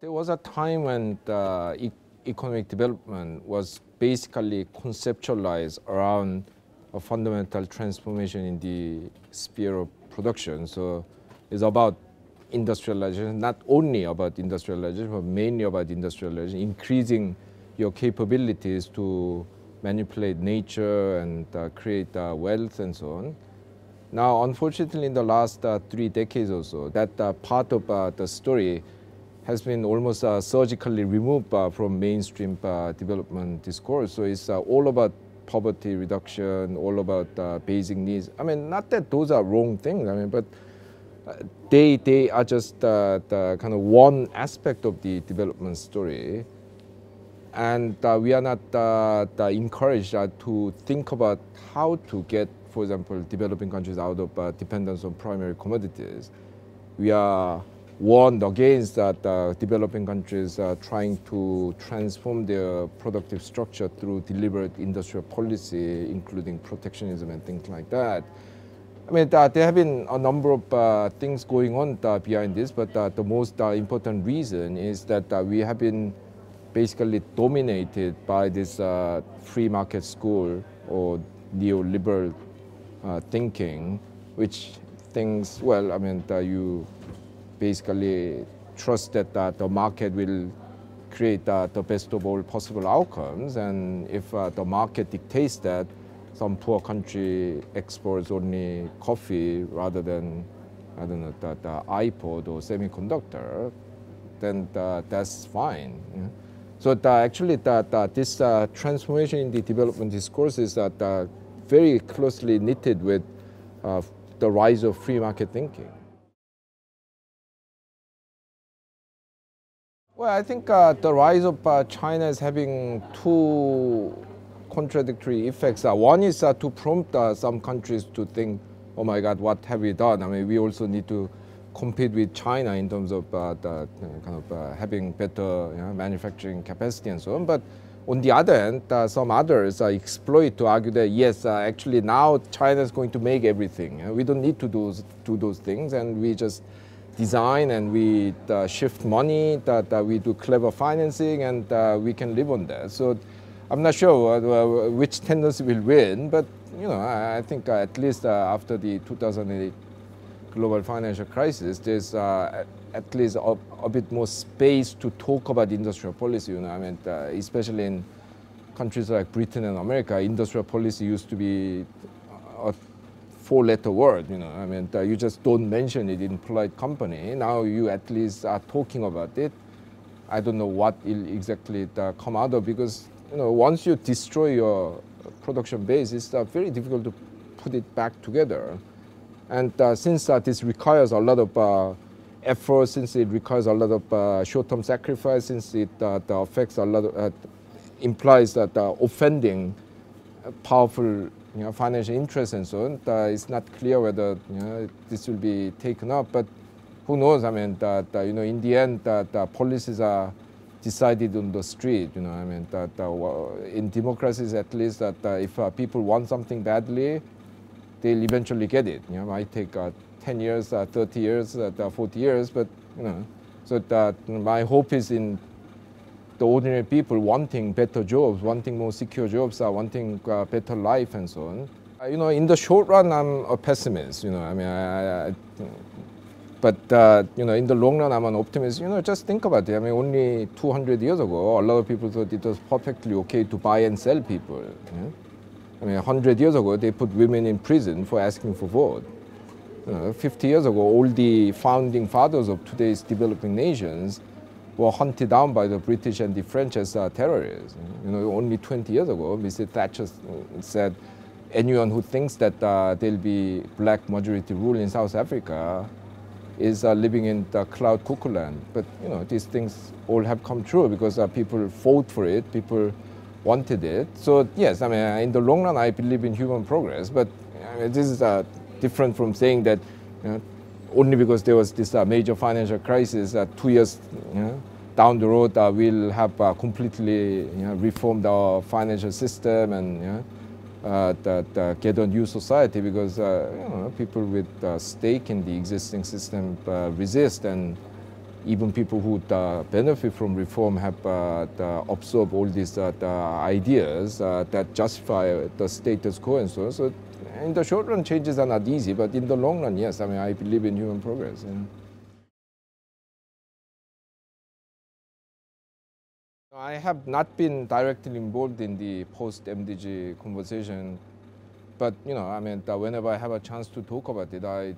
There was a time when economic development was basically conceptualized around a fundamental transformation in the sphere of production. So it's about industrialization, not only about industrialization, but mainly about industrialization, increasing your capabilities to manipulate nature and create wealth and so on. Now, unfortunately, in the last 3 decades or so, that part of the story has been almost surgically removed from mainstream development discourse. So it's all about poverty reduction, all about basic needs. I mean, not that those are wrong things, I mean, but they are just the kind of one aspect of the development story. And we are not encouraged to think about how to get, for example, developing countries out of dependence on primary commodities. We are warned against that developing countries trying to transform their productive structure through deliberate industrial policy, including protectionism and things like that. I mean, there have been a number of things going on behind this, but the most important reason is that we have been basically dominated by this free market school or neoliberal thinking, which thinks, well, I mean, you basically trust that the market will create the best of all possible outcomes, and if the market dictates that some poor country exports only coffee rather than, I don't know, the iPod or semiconductor, then that's fine. Yeah? So actually this transformation in the development discourse is very closely knitted with the rise of free market thinking. Well, I think the rise of China is having two contradictory effects. One is to prompt some countries to think, oh my God, what have we done? I mean, we also need to compete with China in terms of having better manufacturing capacity and so on. But on the other hand, some others exploit to argue that, yes, actually now China is going to make everything. We don't need to do those things, and we just design and we shift money, that we do clever financing, and we can live on that. So I'm not sure which tendency will win, but I think at least after the 2008 global financial crisis, there's at least a bit more space to talk about industrial policy. I mean, especially in countries like Britain and America, industrial policy used to be a four-letter word. I mean, you just don't mention it in polite company. Now you at least are talking about it. I don't know what will exactly come out of, because once you destroy your production base, it's very difficult to put it back together. And since this requires a lot of effort, since it requires a lot of short-term sacrifice, since it affects a lot of, implies that offending powerful financial interests and so on, it's not clear whether this will be taken up. But who knows? I mean, in the end, the policies are decided on the street. I mean, in democracies at least, that if people want something badly, they'll eventually get it. It might take 10 years, 30 years, 40 years, but so my hope is in the ordinary people wanting better jobs, wanting more secure jobs, wanting better life and so on. In the short run, I'm a pessimist. I mean, but in the long run, I'm an optimist. Just think about it. I mean, only 200 years ago, a lot of people thought it was perfectly okay to buy and sell people. I mean, 100 years ago, they put women in prison for asking for vote. 50 years ago, all the founding fathers of today's developing nations were hunted down by the British and the French as terrorists. Only 20 years ago, Mr. Thatcher said, anyone who thinks that there'll be black majority rule in South Africa is living in the cloud cuckoo land. But these things all have come true because people fought for it, people wanted it. So yes, I mean, in the long run, I believe in human progress. But this is different from saying that only because there was this major financial crisis, 2 years down the road, we'll have completely reformed our financial system and get a new society, because people with stake in the existing system resist, and even people who benefit from reform have absorbed all these ideas that justify the status quo and so on. So in the short run, changes are not easy, but in the long run, yes, I mean, I believe in human progress. And I have not been directly involved in the post-MDG conversation, but I mean, whenever I have a chance to talk about it, I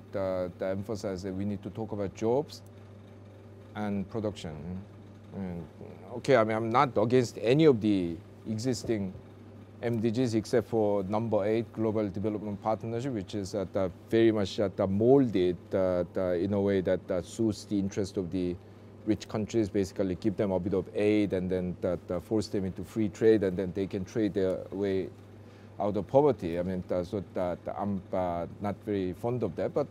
emphasize that we need to talk about jobs and production. And, okay, I mean, I'm not against any of the existing MDGs except for number 8, Global Development Partnership, which is very much molded in a way that suits the interest of the rich countries, basically give them a bit of aid and then force them into free trade, and then they can trade their way out of poverty. I mean, so I'm not very fond of that. But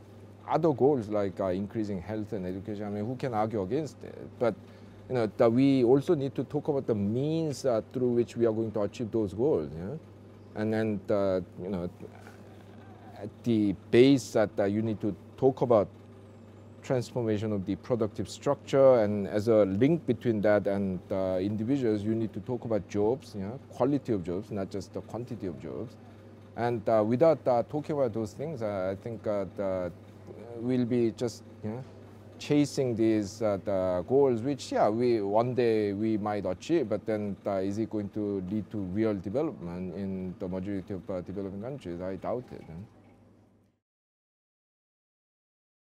other goals like increasing health and education, I mean, who can argue against it? But we also need to talk about the means through which we are going to achieve those goals. And then at the base that you need to talk about transformation of the productive structure, and as a link between that and individuals, you need to talk about jobs, quality of jobs, not just the quantity of jobs. And without talking about those things, I think we'll be just chasing these goals, which one day we might achieve, but then is it going to lead to real development in the majority of developing countries? I doubt it.